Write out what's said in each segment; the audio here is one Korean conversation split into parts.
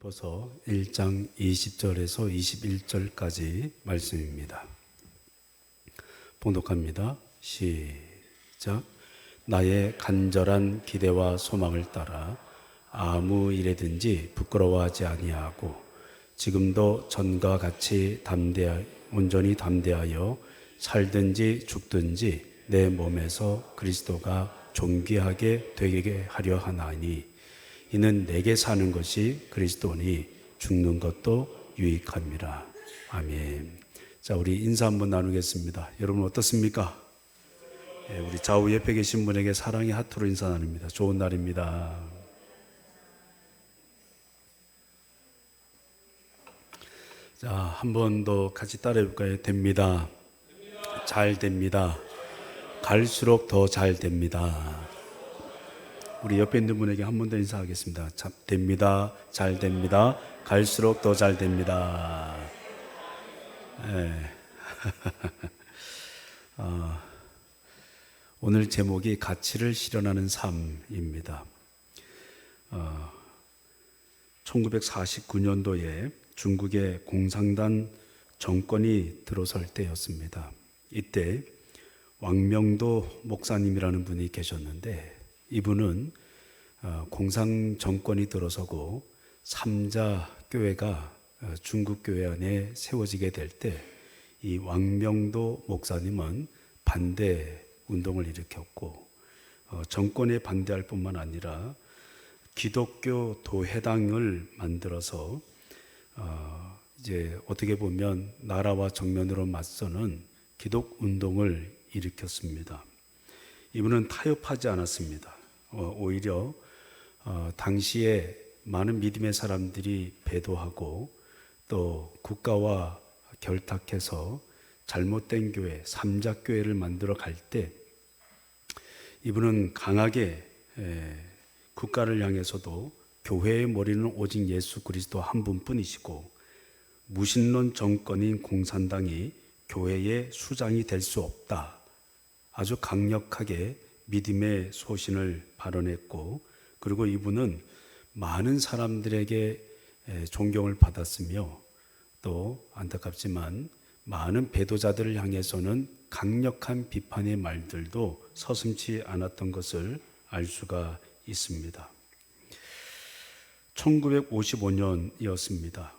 빌립보서 1장 20절에서 21절까지 말씀입니다. 봉독합니다. 시작. 나의 간절한 기대와 소망을 따라 아무 일에든지 부끄러워하지 아니하고 지금도 전과 같이 온전히 담대하여 살든지 죽든지 내 몸에서 그리스도가 존귀하게 되게 하려 하나니 이는 내게 사는 것이 그리스도니 죽는 것도 유익함이라. 아멘. 자, 우리 인사 한번 나누겠습니다. 여러분 어떻습니까? 우리 좌우 옆에 계신 분에게 사랑의 하트로 인사 나눕니다. 좋은 날입니다. 자, 한 번 더 같이 따라해 볼까요? 됩니다. 잘 됩니다. 갈수록 더 잘 됩니다. 우리 옆에 있는 분에게 한 번 더 인사하겠습니다. 됩니다. 잘 됩니다. 갈수록 더 잘 됩니다. 네. 오늘 제목이 가치를 실현하는 삶입니다. 1949년도에 중국의 공산당 정권이 들어설 때였습니다. 이때 왕명도 목사님이라는 분이 계셨는데 이분은 공산 정권이 들어서고 삼자 교회가 중국 교회 안에 세워지게 될 때 이 왕명도 목사님은 반대 운동을 일으켰고 정권에 반대할 뿐만 아니라 기독교 도회당을 만들어서 이제 어떻게 보면 나라와 정면으로 맞서는 기독 운동을 일으켰습니다. 이분은 타협하지 않았습니다. 오히려 당시에 많은 믿음의 사람들이 배도하고 또 국가와 결탁해서 잘못된 교회, 삼자교회를 만들어 갈 때 이분은 강하게 국가를 향해서도 교회의 머리는 오직 예수 그리스도 한 분뿐이시고 무신론 정권인 공산당이 교회의 수장이 될 수 없다. 아주 강력하게 믿음의 소신을 발언했고 그리고 이분은 많은 사람들에게 존경을 받았으며 또 안타깝지만 많은 배도자들을 향해서는 강력한 비판의 말들도 서슴지 않았던 것을 알 수가 있습니다. 1955년이었습니다.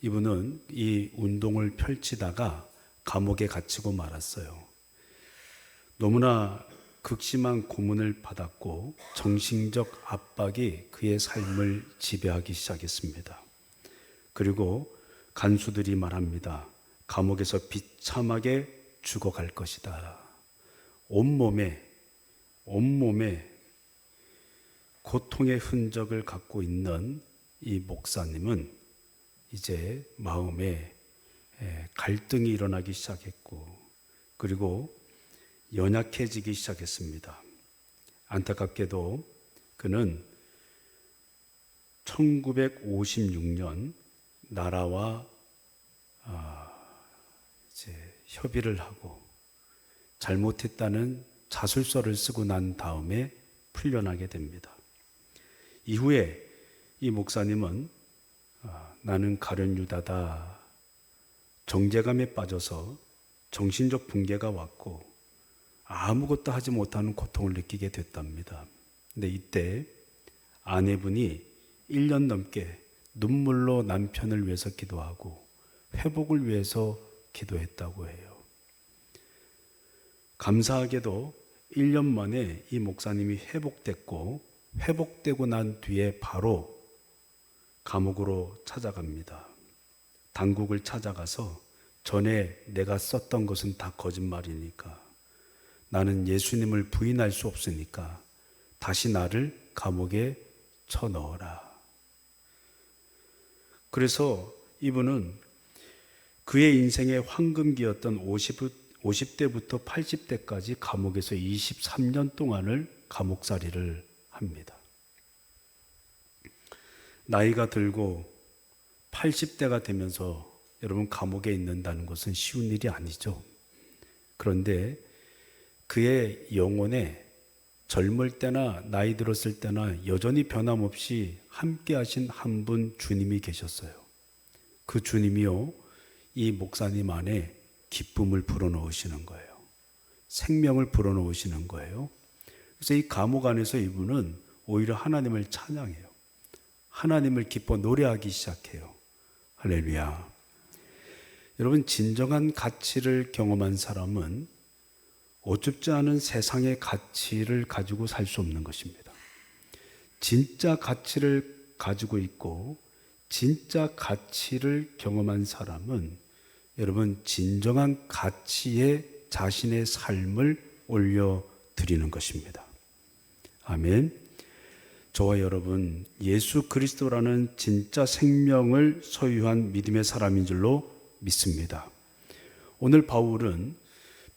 이분은 이 운동을 펼치다가 감옥에 갇히고 말았어요. 너무나 극심한 고문을 받았고 정신적 압박이 그의 삶을 지배하기 시작했습니다. 그리고 간수들이 말합니다. 감옥에서 비참하게 죽어갈 것이다. 온몸에 고통의 흔적을 갖고 있는 이 목사님은 이제 마음에 갈등이 일어나기 시작했고 그리고 연약해지기 시작했습니다. 안타깝게도 그는 1956년 나라와 이제 협의를 하고 잘못했다는 자술서를 쓰고 난 다음에 풀려나게 됩니다. 이후에 이 목사님은 나는 가련 유다다. 정죄감에 빠져서 정신적 붕괴가 왔고 아무것도 하지 못하는 고통을 느끼게 됐답니다. 근데 이때 아내분이 1년 넘게 눈물로 남편을 위해서 기도하고 회복을 위해서 기도했다고 해요. 감사하게도 1년 만에 이 목사님이 회복되고 난 뒤에 바로 감옥으로 찾아갑니다. 당국을 찾아가서 전에 내가 썼던 것은 다 거짓말이니까 나는 예수님을 부인할 수 없으니까 다시 나를 감옥에 쳐넣어라. 그래서 이분은 그의 인생의 황금기였던 50대부터 80대까지 감옥에서 23년 동안을 감옥살이를 합니다. 나이가 들고 80대가 되면서 여러분 감옥에 있는다는 것은 쉬운 일이 아니죠. 그런데 그의 영혼에 젊을 때나 나이 들었을 때나 여전히 변함없이 함께 하신 한 분 주님이 계셨어요. 그 주님이요, 이 목사님 안에 기쁨을 불어넣으시는 거예요. 생명을 불어넣으시는 거예요. 그래서 이 감옥 안에서 이분은 오히려 하나님을 찬양해요. 하나님을 기뻐 노래하기 시작해요. 할렐루야. 여러분, 진정한 가치를 경험한 사람은 어줍지 않은 세상의 가치를 가지고 살 수 없는 것입니다. 진짜 가치를 가지고 있고 진짜 가치를 경험한 사람은 여러분 진정한 가치에 자신의 삶을 올려드리는 것입니다. 아멘. 저와 여러분, 예수 그리스도라는 진짜 생명을 소유한 믿음의 사람인 줄로 믿습니다. 오늘 바울은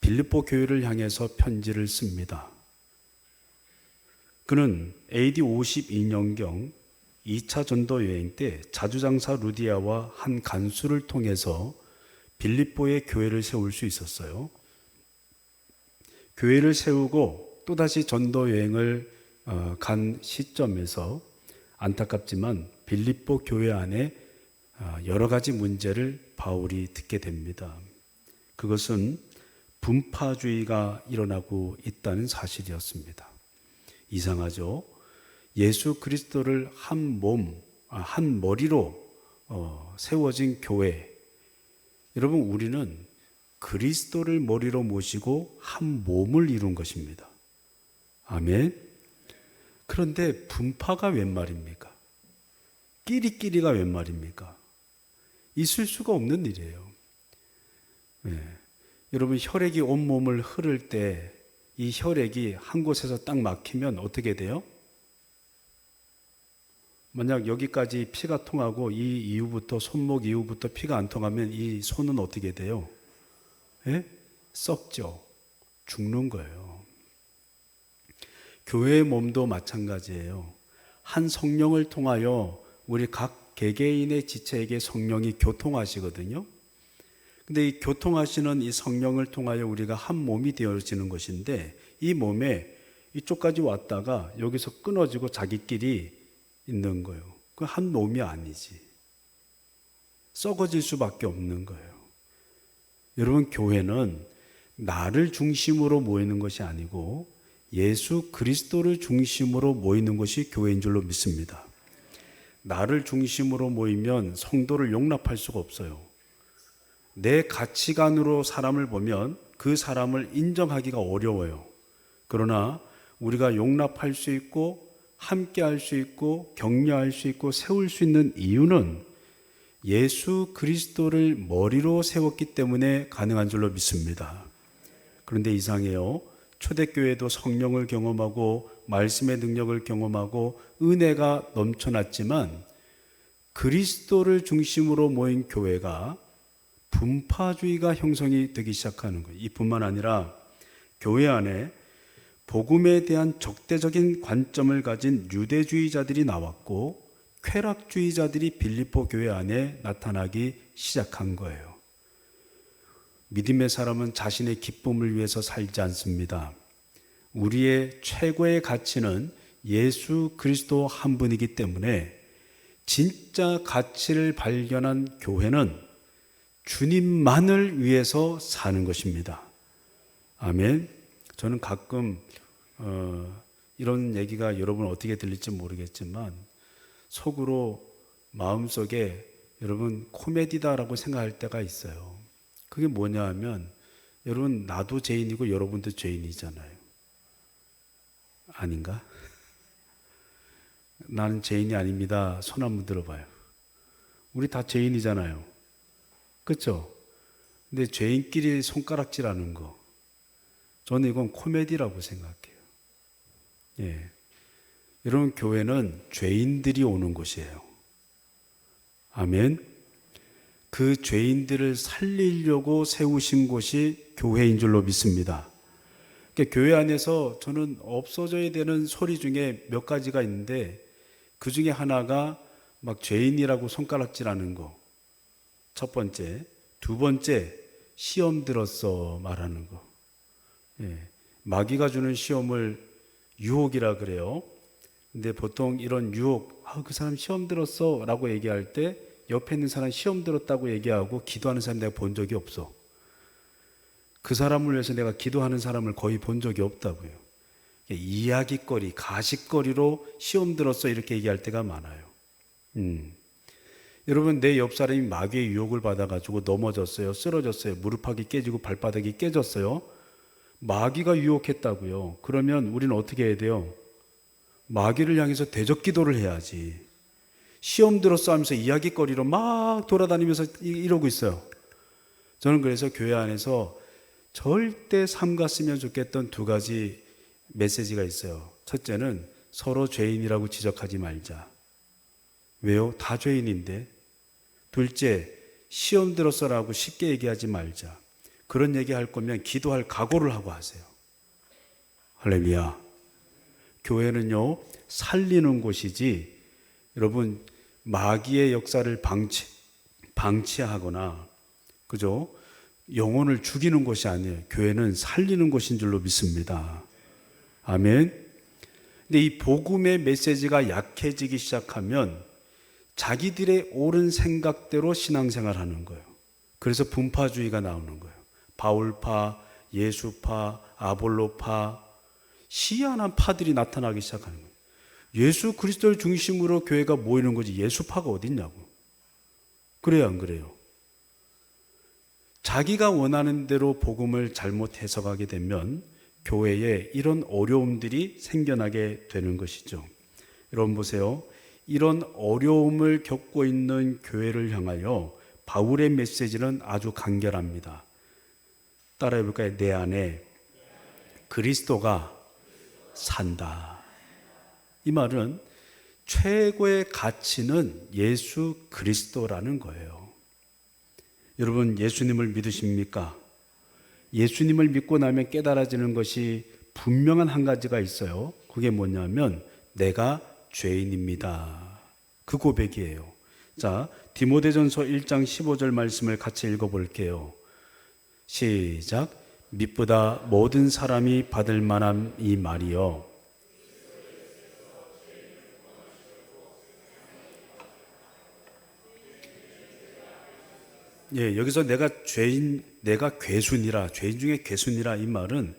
빌립보 교회를 향해서 편지를 씁니다. 그는 AD 52년경 2차 전도 여행 때 자주장사 루디아와 한 간수를 통해서 빌립보에 교회를 세울 수 있었어요. 교회를 세우고 또다시 전도 여행을 간 시점에서 안타깝지만 빌립보 교회 안에 여러 가지 문제를 바울이 듣게 됩니다. 그것은 분파주의가 일어나고 있다는 사실이었습니다. 이상하죠? 예수 그리스도를 한 머리로 세워진 교회. 여러분, 우리는 그리스도를 머리로 모시고 한 몸을 이룬 것입니다. 아멘. 그런데 분파가 웬 말입니까? 끼리끼리가 웬 말입니까? 있을 수가 없는 일이에요. 네. 여러분, 혈액이 온몸을 흐를 때 이 혈액이 한 곳에서 딱 막히면 어떻게 돼요? 만약 여기까지 피가 통하고 이 이후부터 손목 이후부터 피가 안 통하면 이 손은 어떻게 돼요? 예? 썩죠. 죽는 거예요. 교회의 몸도 마찬가지예요. 한 성령을 통하여 우리 각 개개인의 지체에게 성령이 교통하시거든요. 근데 이 교통하시는 이 성령을 통하여 우리가 한 몸이 되어지는 것인데, 이 몸에 이쪽까지 왔다가 여기서 끊어지고 자기끼리 있는 거예요. 그 한 몸이 아니지. 썩어질 수밖에 없는 거예요. 여러분, 교회는 나를 중심으로 모이는 것이 아니고 예수 그리스도를 중심으로 모이는 것이 교회인 줄로 믿습니다. 나를 중심으로 모이면 성도를 용납할 수가 없어요. 내 가치관으로 사람을 보면 그 사람을 인정하기가 어려워요. 그러나 우리가 용납할 수 있고 함께 할 수 있고 격려할 수 있고 세울 수 있는 이유는 예수 그리스도를 머리로 세웠기 때문에 가능한 줄로 믿습니다. 그런데 이상해요. 초대교회도 성령을 경험하고 말씀의 능력을 경험하고 은혜가 넘쳐났지만 그리스도를 중심으로 모인 교회가 분파주의가 형성이 되기 시작하는 거예요. 이뿐만 아니라 교회 안에 복음에 대한 적대적인 관점을 가진 유대주의자들이 나왔고 쾌락주의자들이 빌립보 교회 안에 나타나기 시작한 거예요. 믿음의 사람은 자신의 기쁨을 위해서 살지 않습니다. 우리의 최고의 가치는 예수 그리스도 한 분이기 때문에 진짜 가치를 발견한 교회는 주님만을 위해서 사는 것입니다. 아멘. 저는 가끔 이런 얘기가 여러분 어떻게 들릴지 모르겠지만 속으로 마음속에 여러분 코미디다라고 생각할 때가 있어요. 그게 뭐냐 하면 여러분 나도 죄인이고 여러분도 죄인이잖아요. 아닌가? 나는 죄인이 아닙니다. 손 한번 들어봐요. 우리 다 죄인이잖아요. 그렇죠? 근데 죄인끼리 손가락질하는 거, 저는 이건 코미디라고 생각해요. 예. 여러분, 교회는 죄인들이 오는 곳이에요. 아멘. 그 죄인들을 살리려고 세우신 곳이 교회인 줄로 믿습니다. 그러니까 교회 안에서 저는 없어져야 되는 소리 중에 몇 가지가 있는데 그 중에 하나가 막 죄인이라고 손가락질하는 거. 첫 번째. 두 번째, 시험 들었어 말하는 거. 예. 마귀가 주는 시험을 유혹이라 그래요. 근데 보통 이런 유혹, 그 사람 시험 들었어 라고 얘기할 때 옆에 있는 사람 시험 들었다고 얘기하고 기도하는 사람 내가 본 적이 없어. 그 사람을 위해서 내가 기도하는 사람을 거의 본 적이 없다고요. 이야기거리, 가십거리로 시험 들었어 이렇게 얘기할 때가 많아요. 여러분, 내 옆 사람이 마귀의 유혹을 받아가지고 넘어졌어요. 쓰러졌어요. 무릎팍이 깨지고 발바닥이 깨졌어요. 마귀가 유혹했다고요. 그러면 우리는 어떻게 해야 돼요? 마귀를 향해서 대적 기도를 해야지. 시험 들었어 하면서 이야기거리로 막 돌아다니면서 이러고 있어요. 저는 그래서 교회 안에서 절대 삼갔으면 좋겠던 두 가지 메시지가 있어요. 첫째는 서로 죄인이라고 지적하지 말자. 왜요? 다 죄인인데. 둘째, 시험 들었어라고 쉽게 얘기하지 말자. 그런 얘기할 거면 기도할 각오를 하고 하세요. 할렐루야. 교회는요, 살리는 곳이지, 여러분, 마귀의 역사를 방치하거나, 그죠? 영혼을 죽이는 곳이 아니에요. 교회는 살리는 곳인 줄로 믿습니다. 아멘. 근데 이 복음의 메시지가 약해지기 시작하면 자기들의 옳은 생각대로 신앙생활 하는 거예요. 그래서 분파주의가 나오는 거예요. 바울파, 예수파, 아볼로파, 희한한 파들이 나타나기 시작하는 거예요. 예수 그리스도를 중심으로 교회가 모이는 거지 예수파가 어딨냐고. 그래요, 안 그래요? 자기가 원하는 대로 복음을 잘못 해석하게 되면 교회에 이런 어려움들이 생겨나게 되는 것이죠. 여러분 보세요. 이런 어려움을 겪고 있는 교회를 향하여 바울의 메시지는 아주 간결합니다. 따라해 볼까요? 내 안에 그리스도가 산다. 이 말은 최고의 가치는 예수 그리스도라는 거예요. 여러분, 예수님을 믿으십니까? 예수님을 믿고 나면 깨달아지는 것이 분명한 한 가지가 있어요. 그게 뭐냐면 내가 죄인입니다. 그 고백이에요. 자, 디모데전서 1장 15절 말씀을 같이 읽어볼게요. 시작. 믿보다 모든 사람이 받을 만한 이 말이요. 예, 여기서 내가 괴순이라, 죄인 중에 괴순이라 이 말은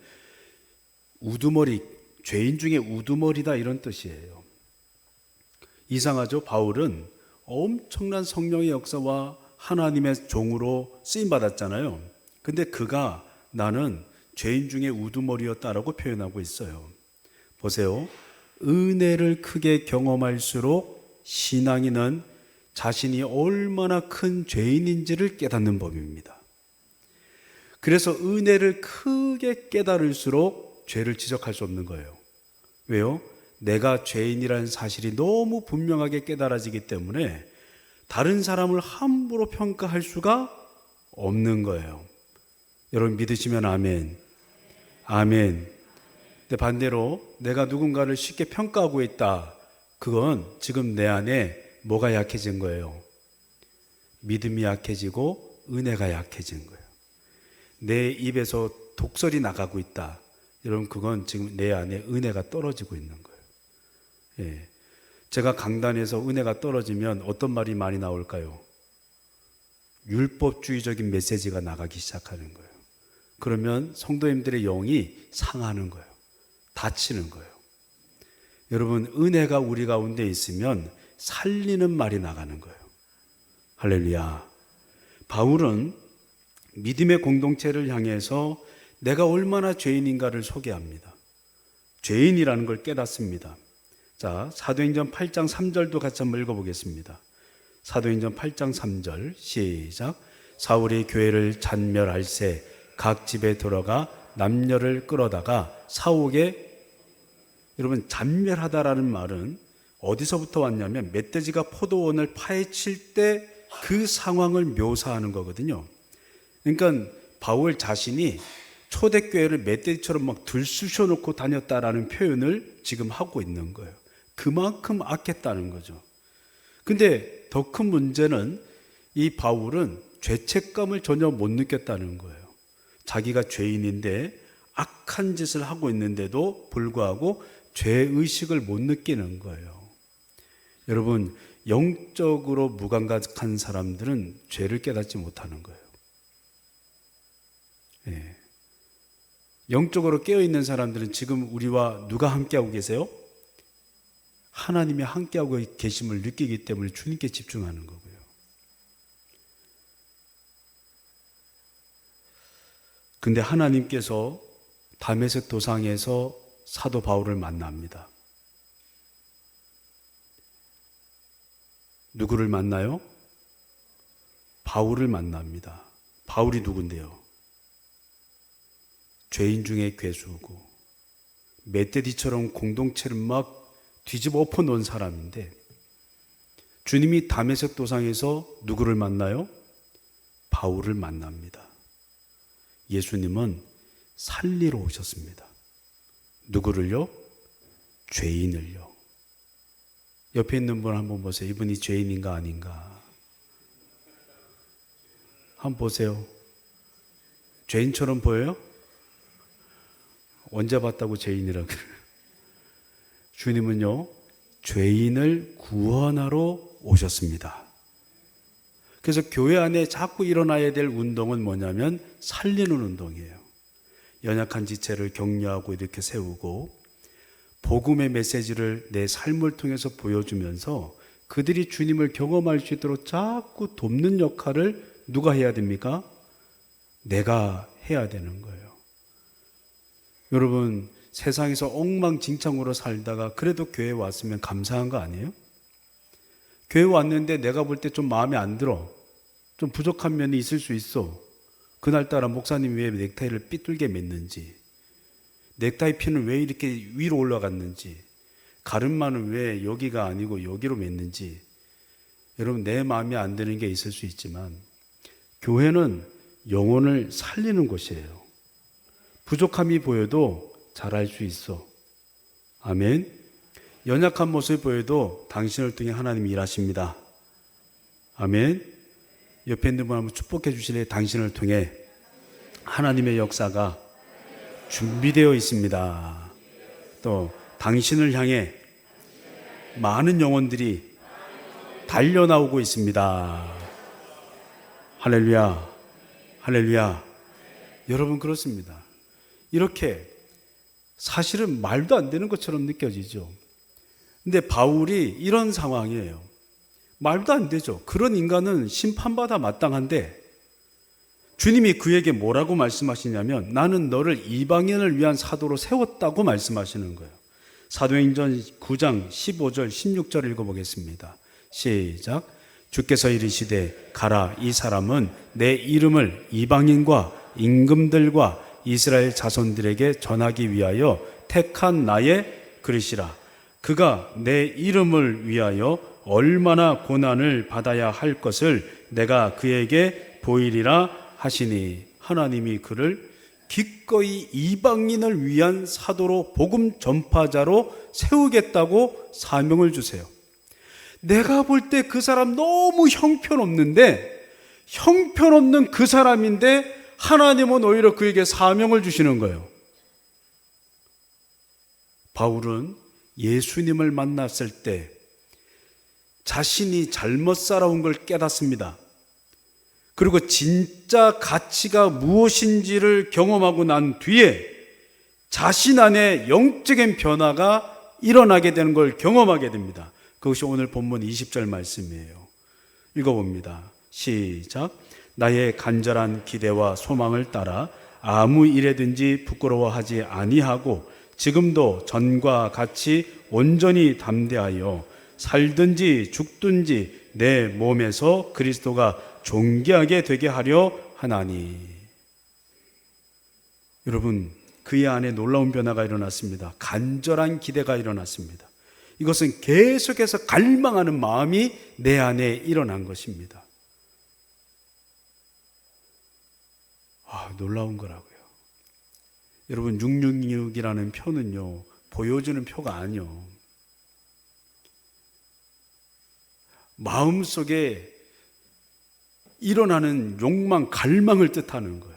우두머리, 죄인 중에 우두머리다 이런 뜻이에요. 이상하죠? 바울은 엄청난 성령의 역사와 하나님의 종으로 쓰임받았잖아요. 근데 그가 나는 죄인 중에 우두머리였다라고 표현하고 있어요. 보세요. 은혜를 크게 경험할수록 신앙인은 자신이 얼마나 큰 죄인인지를 깨닫는 법입니다. 그래서 은혜를 크게 깨달을수록 죄를 지적할 수 없는 거예요. 왜요? 내가 죄인이라는 사실이 너무 분명하게 깨달아지기 때문에 다른 사람을 함부로 평가할 수가 없는 거예요. 여러분 믿으시면 아멘. 아멘. 근데 반대로 내가 누군가를 쉽게 평가하고 있다. 그건 지금 내 안에 뭐가 약해진 거예요? 믿음이 약해지고 은혜가 약해진 거예요. 내 입에서 독설이 나가고 있다. 여러분 그건 지금 내 안에 은혜가 떨어지고 있는 거예요. 예. 제가 강단에서 은혜가 떨어지면 어떤 말이 많이 나올까요? 율법주의적인 메시지가 나가기 시작하는 거예요. 그러면 성도님들의 영이 상하는 거예요. 다치는 거예요. 여러분 은혜가 우리 가운데 있으면 살리는 말이 나가는 거예요. 할렐루야. 바울은 믿음의 공동체를 향해서 내가 얼마나 죄인인가를 소개합니다. 죄인이라는 걸 깨닫습니다. 자, 사도행전 8장 3절도 같이 한번 읽어보겠습니다. 사도행전 8장 3절 시작. 사울이 교회를 잔멸할새 각 집에 들어가 남녀를 끌어다가 사옥에, 여러분 잔멸하다라는 말은 어디서부터 왔냐면 멧돼지가 포도원을 파헤칠 때 그 상황을 묘사하는 거거든요. 그러니까 바울 자신이 초대교회를 멧돼지처럼 막 들쑤셔 놓고 다녔다라는 표현을 지금 하고 있는 거예요. 그만큼 악했다는 거죠. 근데 더 큰 문제는 이 바울은 죄책감을 전혀 못 느꼈다는 거예요. 자기가 죄인인데 악한 짓을 하고 있는데도 불구하고 죄의식을 못 느끼는 거예요. 여러분, 영적으로 무감각한 사람들은 죄를 깨닫지 못하는 거예요. 예. 영적으로 깨어있는 사람들은 지금 우리와 누가 함께하고 계세요? 하나님이 함께하고 계심을 느끼기 때문에 주님께 집중하는 거고요. 근데 하나님께서 다메섹 도상에서 사도 바울을 만납니다. 누구를 만나요? 바울을 만납니다. 바울이 누군데요? 죄인 중에 괴수고 멧돼지처럼 공동체를 막 뒤집어 엎어 놓은 사람인데, 주님이 다메섹 도상에서 누구를 만나요? 바울을 만납니다. 예수님은 살리러 오셨습니다. 누구를요? 죄인을요. 옆에 있는 분 한번 보세요. 이분이 죄인인가 아닌가 한번 보세요. 죄인처럼 보여요? 언제 봤다고 죄인이라고 그래요? 주님은요, 죄인을 구원하러 오셨습니다. 그래서 교회 안에 자꾸 일어나야 될 운동은 뭐냐면 살리는 운동이에요. 연약한 지체를 격려하고 이렇게 세우고 복음의 메시지를 내 삶을 통해서 보여주면서 그들이 주님을 경험할 수 있도록 자꾸 돕는 역할을 누가 해야 됩니까? 내가 해야 되는 거예요. 여러분, 세상에서 엉망진창으로 살다가 그래도 교회에 왔으면 감사한 거 아니에요? 교회 왔는데 내가 볼 때 좀 마음에 안 들어. 좀 부족한 면이 있을 수 있어. 그날따라 목사님이 왜 넥타이를 삐뚤게 맸는지, 넥타이 핀은 왜 이렇게 위로 올라갔는지, 가름만은 왜 여기가 아니고 여기로 맸는지, 여러분, 내 마음에 안 드는 게 있을 수 있지만 교회는 영혼을 살리는 곳이에요. 부족함이 보여도 잘할 수 있어. 아멘. 연약한 모습이 보여도 당신을 통해 하나님이 일하십니다. 아멘. 옆에 있는 분 한번 축복해 주실래요? 당신을 통해 하나님의 역사가 준비되어 있습니다. 또 당신을 향해 많은 영혼들이 달려나오고 있습니다. 할렐루야, 할렐루야. 여러분, 그렇습니다. 이렇게 사실은 말도 안 되는 것처럼 느껴지죠. 근데 바울이 이런 상황이에요. 말도 안 되죠. 그런 인간은 심판받아 마땅한데 주님이 그에게 뭐라고 말씀하시냐면, 나는 너를 이방인을 위한 사도로 세웠다고 말씀하시는 거예요. 사도행전 9장 15절 16절 읽어보겠습니다. 시작. 주께서 이르시되 가라, 이 사람은 내 이름을 이방인과 임금들과 이스라엘 자손들에게 전하기 위하여 택한 나의 그릇이라. 그가 내 이름을 위하여 얼마나 고난을 받아야 할 것을 내가 그에게 보이리라 하시니, 하나님이 그를 기꺼이 이방인을 위한 사도로, 복음 전파자로 세우겠다고 사명을 주세요. 내가 볼 때 그 사람 너무 형편없는데, 형편없는 그 사람인데 하나님은 오히려 그에게 사명을 주시는 거예요. 바울은 예수님을 만났을 때 자신이 잘못 살아온 걸 깨닫습니다. 그리고 진짜 가치가 무엇인지를 경험하고 난 뒤에 자신 안에 영적인 변화가 일어나게 되는 걸 경험하게 됩니다. 그것이 오늘 본문 20절 말씀이에요. 읽어봅니다. 시작. 나의 간절한 기대와 소망을 따라 아무 일에든지 부끄러워하지 아니하고 지금도 전과 같이 온전히 담대하여 살든지 죽든지 내 몸에서 그리스도가 존귀하게 되게 하려 하나니. 여러분, 그의 안에 놀라운 변화가 일어났습니다. 간절한 기대가 일어났습니다. 이것은 계속해서 갈망하는 마음이 내 안에 일어난 것입니다. 놀라운 거라고요. 여러분, 666이라는 표는요, 보여주는 표가 아니요, 마음속에 일어나는 욕망, 갈망을 뜻하는 거예요.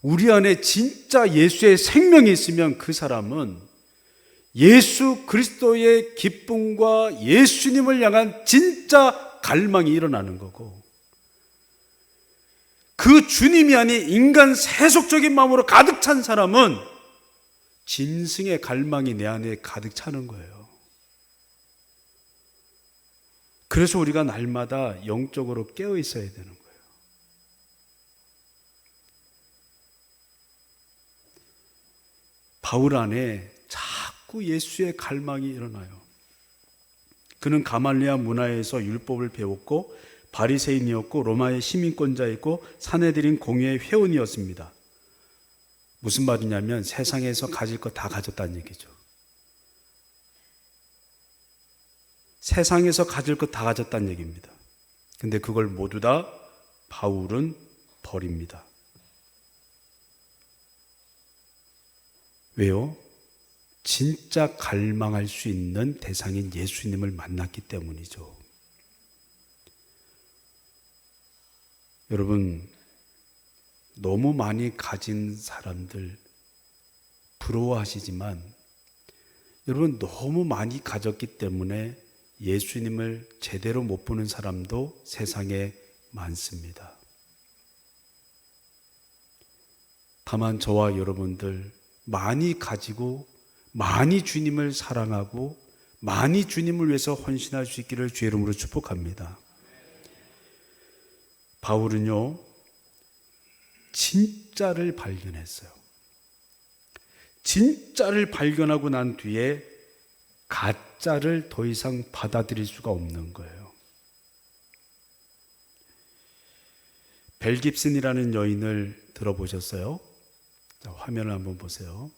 우리 안에 진짜 예수의 생명이 있으면 그 사람은 예수 그리스도의 기쁨과 예수님을 향한 진짜 갈망이 일어나는 거고, 그 주님이 아닌 인간 세속적인 마음으로 가득 찬 사람은 짐승의 갈망이 내 안에 가득 차는 거예요. 그래서 우리가 날마다 영적으로 깨어 있어야 되는 거예요. 바울 안에 자꾸 예수의 갈망이 일어나요. 그는 가말리아 문화에서 율법을 배웠고 바리새인이었고 로마의 시민권자였고 산헤드린 공회의 회원이었습니다. 무슨 말이냐면 세상에서 가질 거 다 가졌다는 얘기죠. 세상에서 가질 거 다 가졌다는 얘기입니다. 근데 그걸 모두 다 바울은 버립니다. 왜요? 진짜 갈망할 수 있는 대상인 예수님을 만났기 때문이죠. 여러분, 너무 많이 가진 사람들 부러워하시지만, 여러분 너무 많이 가졌기 때문에 예수님을 제대로 못 보는 사람도 세상에 많습니다. 다만 저와 여러분들 많이 가지고 많이 주님을 사랑하고 많이 주님을 위해서 헌신할 수 있기를 주의 이름으로 축복합니다. 바울은요, 진짜를 발견했어요. 진짜를 발견하고 난 뒤에 가짜를 더 이상 받아들일 수가 없는 거예요. 벨 깁슨이라는 여인을 들어보셨어요? 자, 화면을 한번 보세요.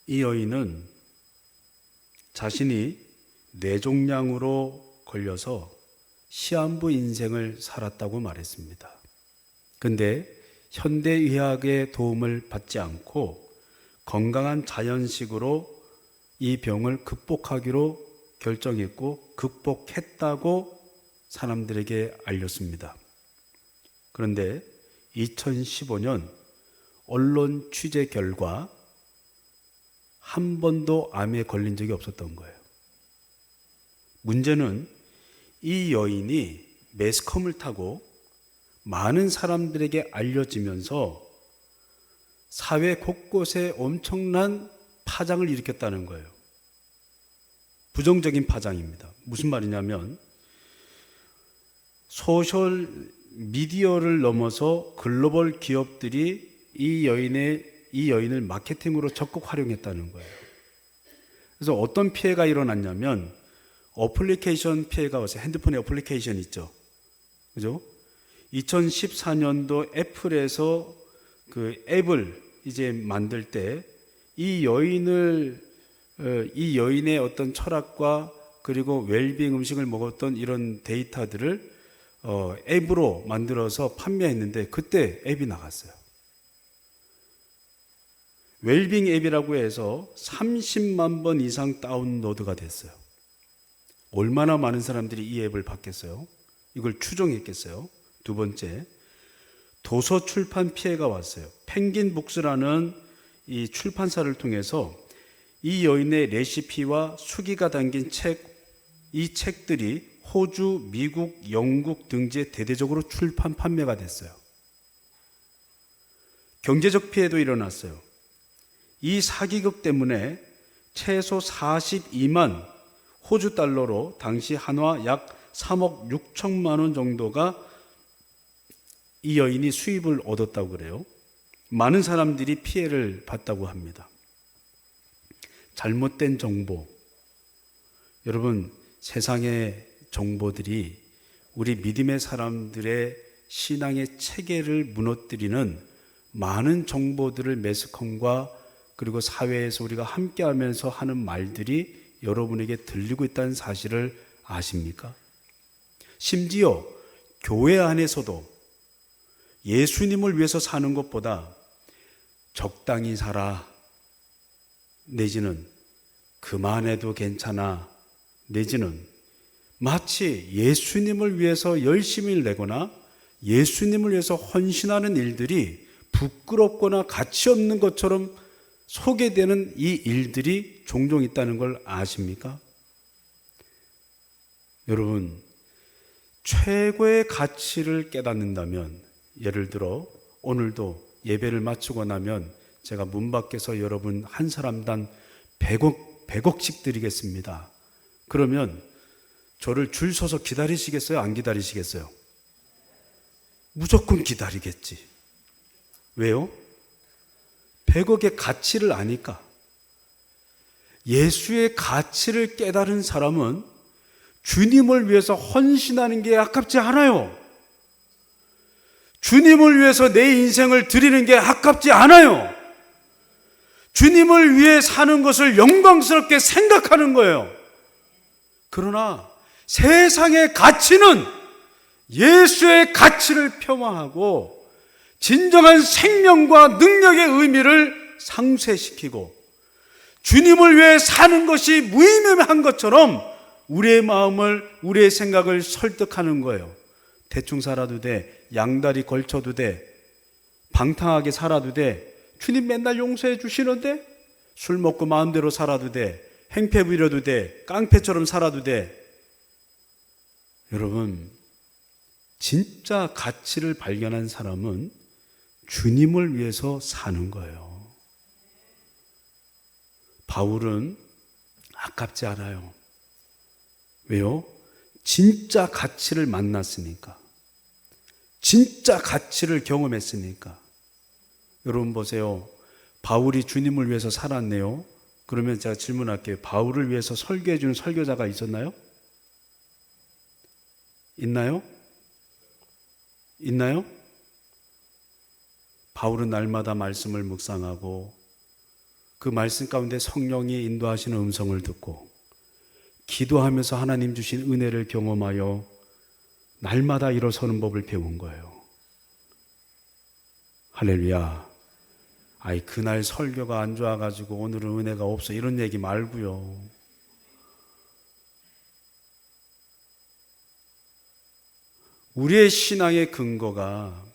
이 여인은 자신이 뇌종양으로 걸려서 시한부 인생을 살았다고 말했습니다. 근데 현대의학의 도움을 받지 않고 건강한 자연식으로 이 병을 극복하기로 결정했고 극복했다고 사람들에게 알렸습니다. 그런데 2015년 언론 취재 결과 한 번도 암에 걸린 적이 없었던 거예요. 문제는 이 여인이 매스컴을 타고 많은 사람들에게 알려지면서 사회 곳곳에 엄청난 파장을 일으켰다는 거예요. 부정적인 파장입니다. 무슨 말이냐면 소셜 미디어를 넘어서 글로벌 기업들이 이 여인을 마케팅으로 적극 활용했다는 거예요. 그래서 어떤 피해가 일어났냐면 어플리케이션 피해가 왔어요. 핸드폰에 어플리케이션 있죠. 그죠? 2014년도 애플에서 그 앱을 이제 만들 때 이 여인의 어떤 철학과 그리고 웰빙 음식을 먹었던 이런 데이터들을 앱으로 만들어서 판매했는데 그때 앱이 나갔어요. 웰빙 앱이라고 해서 30만 번 이상 다운로드가 됐어요. 얼마나 많은 사람들이 이 앱을 받겠어요? 이걸 추종했겠어요? 두 번째, 도서 출판 피해가 왔어요. 펭귄 북스라는 이 출판사를 통해서 이 여인의 레시피와 수기가 담긴 책, 이 책들이 호주, 미국, 영국 등지에 대대적으로 출판 판매가 됐어요. 경제적 피해도 일어났어요. 이 사기극 때문에 최소 42만 호주 달러로 당시 한화 약 3억 6천만 원 정도가 이 여인이 수입을 얻었다고 그래요. 많은 사람들이 피해를 봤다고 합니다. 잘못된 정보. 여러분, 세상의 정보들이 우리 믿음의 사람들의 신앙의 체계를 무너뜨리는 많은 정보들을 매스컴과 그리고 사회에서 우리가 함께하면서 하는 말들이 여러분에게 들리고 있다는 사실을 아십니까? 심지어 교회 안에서도 예수님을 위해서 사는 것보다 적당히 살아 내지는 그만해도 괜찮아 내지는 마치 예수님을 위해서 열심히 내거나 예수님을 위해서 헌신하는 일들이 부끄럽거나 가치 없는 것처럼 소개되는 이 일들이 종종 있다는 걸 아십니까? 여러분, 최고의 가치를 깨닫는다면, 예를 들어 오늘도 예배를 마치고 나면 제가 문 밖에서 여러분 한 사람당 100억씩 드리겠습니다. 그러면 저를 줄 서서 기다리시겠어요? 안 기다리시겠어요? 무조건 기다리겠지. 왜요? 100억의 가치를 아니까. 예수의 가치를 깨달은 사람은 주님을 위해서 헌신하는 게 아깝지 않아요. 주님을 위해서 내 인생을 드리는 게 아깝지 않아요. 주님을 위해 사는 것을 영광스럽게 생각하는 거예요. 그러나 세상의 가치는 예수의 가치를 폄하하고 진정한 생명과 능력의 의미를 상쇄시키고 주님을 위해 사는 것이 무의미한 것처럼 우리의 마음을, 우리의 생각을 설득하는 거예요. 대충 살아도 돼, 양다리 걸쳐도 돼, 방탕하게 살아도 돼, 주님 맨날 용서해 주시는데, 술 먹고 마음대로 살아도 돼, 행패 부려도 돼, 깡패처럼 살아도 돼. 여러분, 진짜 가치를 발견한 사람은 주님을 위해서 사는 거예요. 바울은 아깝지 않아요. 왜요? 진짜 가치를 만났으니까. 진짜 가치를 경험했으니까. 여러분 보세요. 바울이 주님을 위해서 살았네요. 그러면 제가 질문할게요. 바울을 위해서 설교해 주는 설교자가 있었나요? 있나요? 있나요? 바울은 날마다 말씀을 묵상하고 그 말씀 가운데 성령이 인도하시는 음성을 듣고 기도하면서 하나님 주신 은혜를 경험하여 날마다 일어서는 법을 배운 거예요. 할렐루야. 아이, 그날 설교가 안 좋아가지고 오늘은 은혜가 없어, 이런 얘기 말고요. 우리의 신앙의 근거가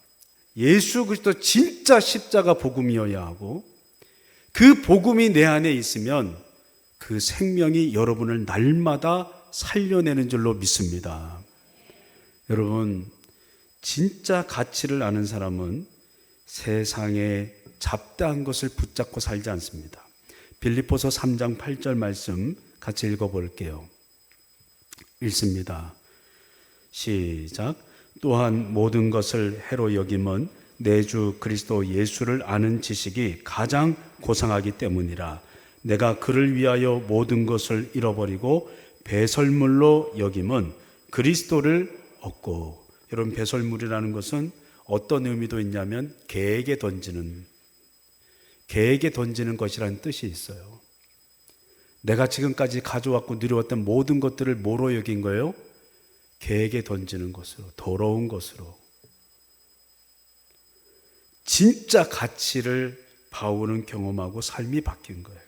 예수 그리스도 진짜 십자가 복음이어야 하고, 그 복음이 내 안에 있으면 그 생명이 여러분을 날마다 살려내는 줄로 믿습니다. 여러분, 진짜 가치를 아는 사람은 세상에 잡다한 것을 붙잡고 살지 않습니다. 빌립보서 3장 8절 말씀 같이 읽어볼게요. 읽습니다. 시작. 또한 모든 것을 해로 여김은 내 주 그리스도 예수를 아는 지식이 가장 고상하기 때문이라. 내가 그를 위하여 모든 것을 잃어버리고 배설물로 여김은 그리스도를 얻고. 여러분, 배설물이라는 것은 어떤 의미도 있냐면 개에게 던지는 것이라는 뜻이 있어요. 내가 지금까지 가져왔고 누려왔던 모든 것들을 뭐로 여긴 거예요? 개에게 던지는 것으로, 더러운 것으로. 진짜 가치를 바울은 경험하고 삶이 바뀐 거예요.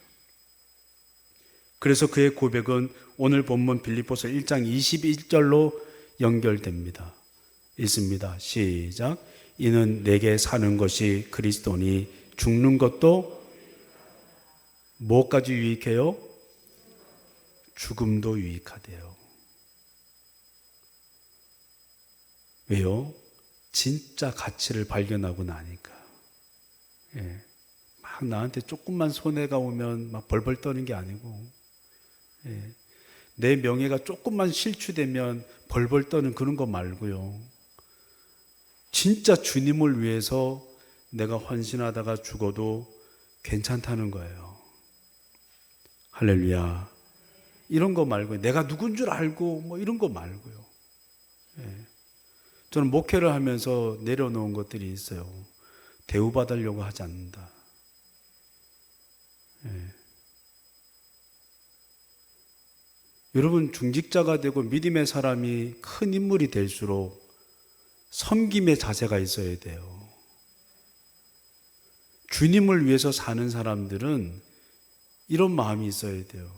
그래서 그의 고백은 오늘 본문 빌립보서 1장 21절로 연결됩니다. 읽습니다. 시작. 이는 내게 사는 것이 그리스도니 죽는 것도 뭐까지 유익해요? 죽음도 유익하대요. 왜요? 진짜 가치를 발견하고 나니까. 막 나한테 조금만 손해가 오면 막 벌벌 떠는 게 아니고, 내 명예가 조금만 실추되면 벌벌 떠는 그런 거 말고요. 진짜 주님을 위해서 내가 헌신하다가 죽어도 괜찮다는 거예요. 할렐루야. 이런 거 말고요. 내가 누군 줄 알고 뭐 이런 거 말고요. 저는 목회를 하면서 내려놓은 것들이 있어요. 대우받으려고 하지 않는다. 여러분, 중직자가 되고 믿음의 사람이 큰 인물이 될수록 섬김의 자세가 있어야 돼요. 주님을 위해서 사는 사람들은 이런 마음이 있어야 돼요.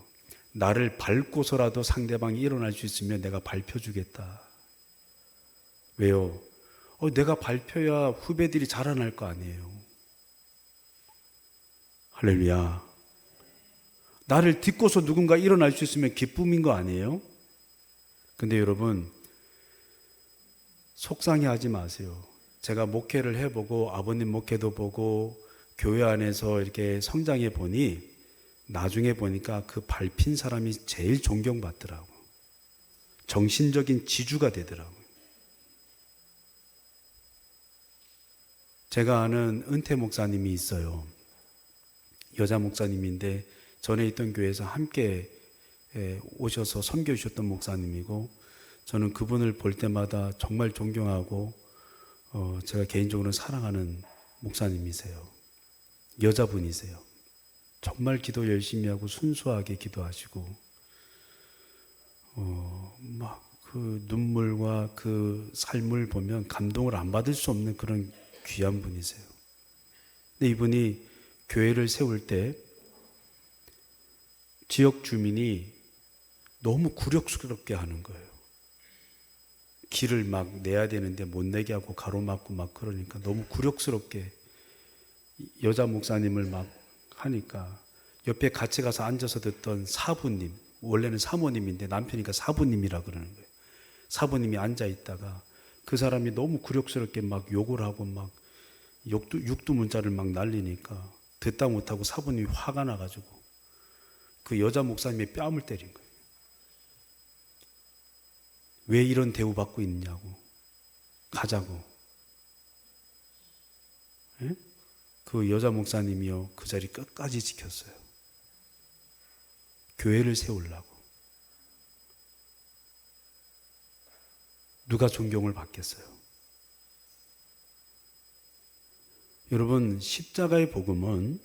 나를 밟고서라도 상대방이 일어날 수 있으면 내가 밟혀주겠다. 왜요? 내가 밟혀야 후배들이 자라날 거 아니에요. 할렐루야. 나를 딛고서 누군가 일어날 수 있으면 기쁨인 거 아니에요? 근데 여러분, 속상해하지 마세요. 제가 목회를 해보고 아버님 목회도 보고 교회 안에서 이렇게 성장해 보니 나중에 보니까 그 밟힌 사람이 제일 존경받더라고. 정신적인 지주가 되더라고요. 제가 아는 은퇴 목사님이 있어요. 여자 목사님인데 전에 있던 교회에서 함께 오셔서 섬겨 주셨던 목사님이고, 저는 그분을 볼 때마다 정말 존경하고 제가 개인적으로 사랑하는 목사님이세요. 여자분이세요. 정말 기도 열심히 하고 순수하게 기도하시고 막 그 눈물과 그 삶을 보면 감동을 안 받을 수 없는 그런 귀한 분이세요. 근데 이분이 교회를 세울 때 지역 주민이 너무 굴욕스럽게 하는 거예요. 길을 막 내야 되는데 못 내게 하고 가로막고 막 그러니까 너무 굴욕스럽게 여자 목사님을 막 하니까 옆에 같이 가서 앉아서 듣던 사부님, 원래는 사모님인데 남편이니까 사부님이라 그러는 거예요. 사부님이 앉아 있다가 그 사람이 너무 굴욕스럽게 막 욕을 하고 막 육두문자를 막 날리니까 듣다 못하고 사부님이 화가 나가지고 그 여자 목사님의 뺨을 때린 거예요. 왜 이런 대우받고 있냐고. 가자고. 예? 그 여자 목사님이요, 그 자리 끝까지 지켰어요. 교회를 세우려고. 누가 존경을 받겠어요? 여러분, 십자가의 복음은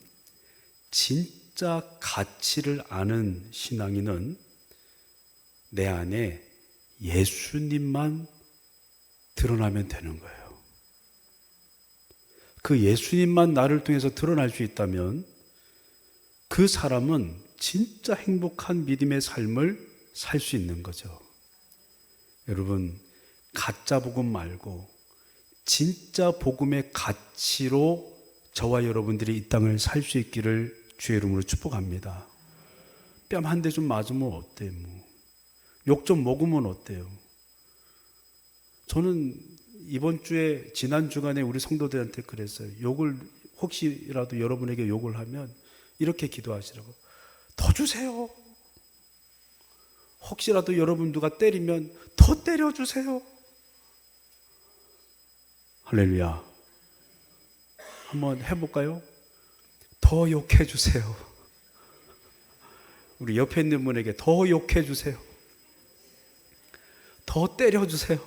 진짜 가치를 아는 신앙인은 내 안에 예수님만 드러나면 되는 거예요. 그 예수님만 나를 통해서 드러날 수 있다면 그 사람은 진짜 행복한 믿음의 삶을 살 수 있는 거죠. 여러분, 가짜 복음 말고 진짜 복음의 가치로 저와 여러분들이 이 땅을 살 수 있기를 주의 이름으로 축복합니다. 뺨 한 대 좀 맞으면 어때요? 욕 좀 먹으면 어때요? 저는 이번 주에 지난 주간에 우리 성도들한테 그랬어요. 욕을 혹시라도 여러분에게 욕을 하면 이렇게 기도하시라고. 더 주세요. 혹시라도 여러분 누가 때리면 더 때려주세요. 할렐루야. 한번 해볼까요? 더 욕해 주세요. 우리 옆에 있는 분에게 더 욕해 주세요. 더 때려 주세요.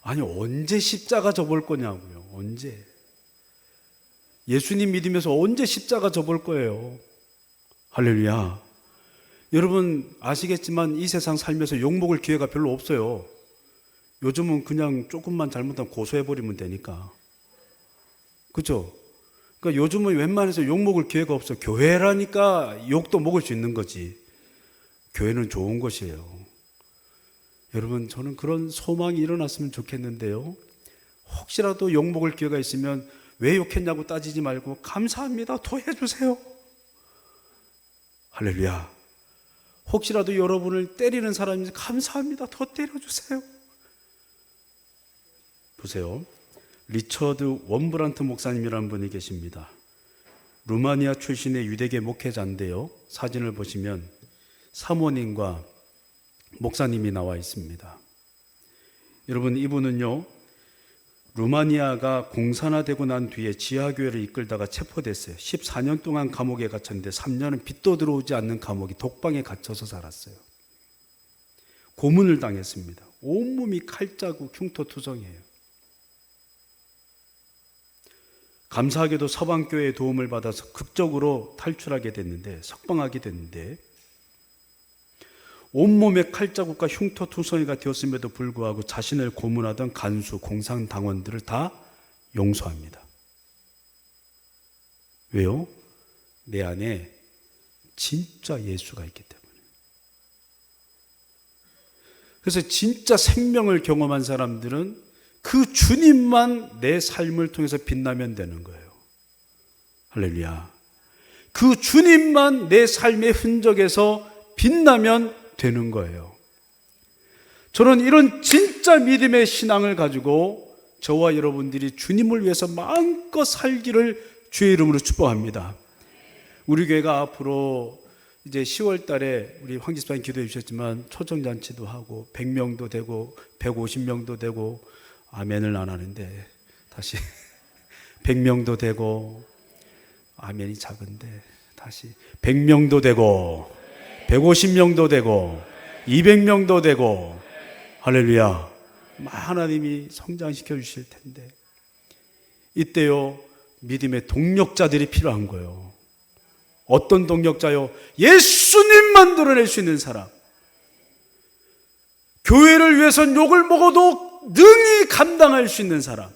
아니, 언제 십자가 져볼 거냐고요. 언제? 예수님 믿으면서 언제 십자가 져볼 거예요. 할렐루야. 여러분 아시겠지만 이 세상 살면서 욕먹을 기회가 별로 없어요. 요즘은 그냥 조금만 잘못하면 고소해버리면 되니까. 그죠? 그러니까 요즘은 웬만해서 욕먹을 기회가 없어. 교회라니까 욕도 먹을 수 있는 거지. 교회는 좋은 것이에요. 여러분, 저는 그런 소망이 일어났으면 좋겠는데요. 혹시라도 욕먹을 기회가 있으면 왜 욕했냐고 따지지 말고 감사합니다. 더 해주세요. 할렐루야. 혹시라도 여러분을 때리는 사람이 감사합니다. 더 때려주세요. 보세요. 리처드 원브란트 목사님이라는 분이 계십니다. 루마니아 출신의 유대계 목회자인데요. 사진을 보시면 사모님과 목사님이 나와 있습니다. 여러분, 이분은요, 루마니아가 공산화되고 난 뒤에 지하교회를 이끌다가 체포됐어요. 14년 동안 감옥에 갇혔는데 3년은 빛도 들어오지 않는 감옥이 독방에 갇혀서 살았어요. 고문을 당했습니다. 온몸이 칼자국, 흉터투성이에요. 감사하게도 서방교회의 도움을 받아서 극적으로 탈출하게 됐는데, 석방하게 됐는데, 온몸에 칼자국과 흉터투성이가 되었음에도 불구하고 자신을 고문하던 간수, 공산당원들을 다 용서합니다. 왜요? 내 안에 진짜 예수가 있기 때문에. 그래서 진짜 생명을 경험한 사람들은 그 주님만 내 삶을 통해서 빛나면 되는 거예요. 할렐루야. 그 주님만 내 삶의 흔적에서 빛나면 되는 거예요. 저는 이런 진짜 믿음의 신앙을 가지고 저와 여러분들이 주님을 위해서 마음껏 살기를 주의 이름으로 축복합니다. 우리 교회가 앞으로 이제 10월 달에 우리 황 집사님 기도해 주셨지만 초청잔치도 하고 100명도 되고 150명도 되고 아멘을 안 하는데 다시 100명도 되고 아멘이 작은데 다시 100명도 되고 150명도 되고 200명도 되고 할렐루야. 하나님이 성장시켜 주실 텐데 이때요 믿음의 동력자들이 필요한 거예요. 어떤 동력자요? 예수님만 드러낼 수 있는 사람. 교회를 위해서 욕을 먹어도 능히 감당할 수 있는 사람.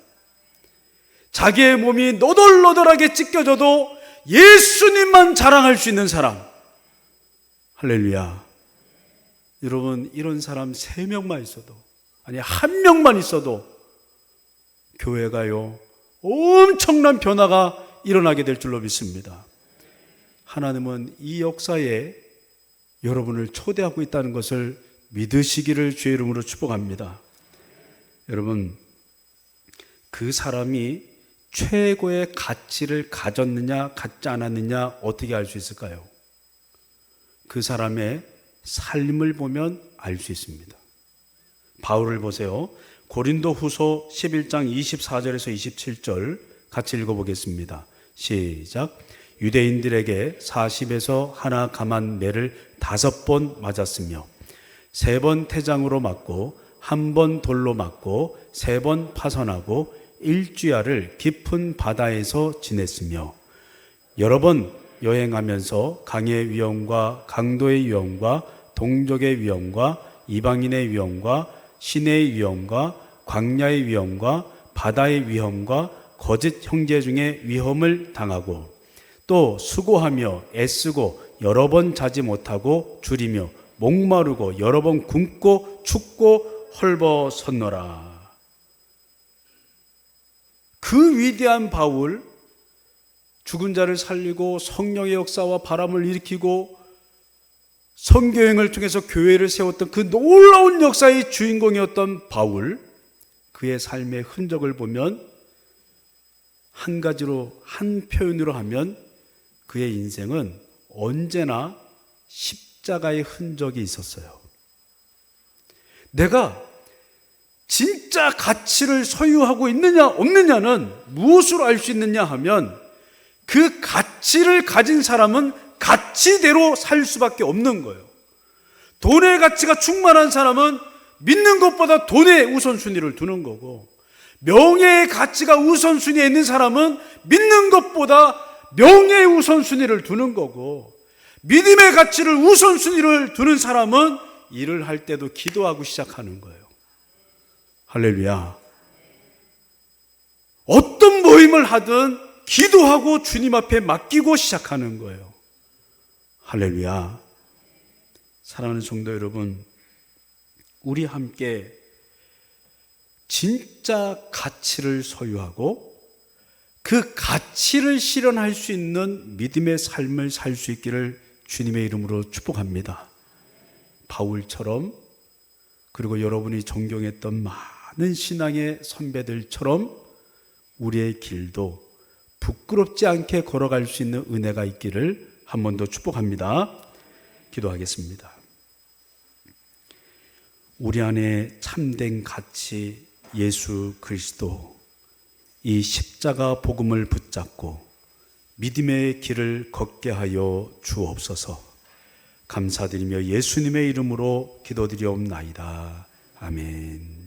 자기의 몸이 너덜너덜하게 찢겨져도 예수님만 자랑할 수 있는 사람. 할렐루야. 여러분, 이런 사람 3명만 있어도, 아니 1명만 있어도 교회가요 엄청난 변화가 일어나게 될 줄로 믿습니다. 하나님은 이 역사에 여러분을 초대하고 있다는 것을 믿으시기를 주의 이름으로 축복합니다. 여러분, 그 사람이 최고의 가치를 가졌느냐 갖지 않았느냐 어떻게 알 수 있을까요? 그 사람의 삶을 보면 알 수 있습니다. 바울을 보세요. 고린도 후서 11장 24절에서 27절 같이 읽어보겠습니다. 시작. 유대인들에게 40에서 하나 감한 매를 5번 맞았으며 3번 태장으로 맞고 1번 돌로 맞고 3번 파선하고 일주야를 깊은 바다에서 지냈으며 여러 번 여행하면서 강의 위험과 강도의 위험과 동족의 위험과 이방인의 위험과 시내의 위험과 광야의 위험과 바다의 위험과 거짓 형제 중에 위험을 당하고 또 수고하며 애쓰고 여러 번 자지 못하고 줄이며 목마르고 여러 번 굶고 춥고 헐벗었노라. 그 위대한 바울, 죽은 자를 살리고 성령의 역사와 바람을 일으키고 선교행을 통해서 교회를 세웠던 그 놀라운 역사의 주인공이었던 바울, 그의 삶의 흔적을 보면 한 가지로, 한 표현으로 하면 그의 인생은 언제나 십자가의 흔적이 있었어요. 내가 진짜 가치를 소유하고 있느냐 없느냐는 무엇으로 알 수 있느냐 하면 그 가치를 가진 사람은 가치대로 살 수밖에 없는 거예요. 돈의 가치가 충만한 사람은 믿는 것보다 돈에 우선순위를 두는 거고, 명예의 가치가 우선순위에 있는 사람은 믿는 것보다 명예의 우선순위를 두는 거고, 믿음의 가치를 우선순위를 두는 사람은 일을 할 때도 기도하고 시작하는 거예요. 할렐루야. 어떤 모임을 하든 기도하고 주님 앞에 맡기고 시작하는 거예요. 할렐루야. 사랑하는 성도 여러분, 우리 함께 진짜 가치를 소유하고 그 가치를 실현할 수 있는 믿음의 삶을 살 수 있기를 주님의 이름으로 축복합니다. 바울처럼, 그리고 여러분이 존경했던 많은 신앙의 선배들처럼 우리의 길도 부끄럽지 않게 걸어갈 수 있는 은혜가 있기를 한 번 더 축복합니다. 기도하겠습니다. 우리 안에 참된 가치 예수 그리스도, 이 십자가 복음을 붙잡고 믿음의 길을 걷게 하여 주옵소서. 감사드리며 예수님의 이름으로 기도드리옵나이다. 아멘.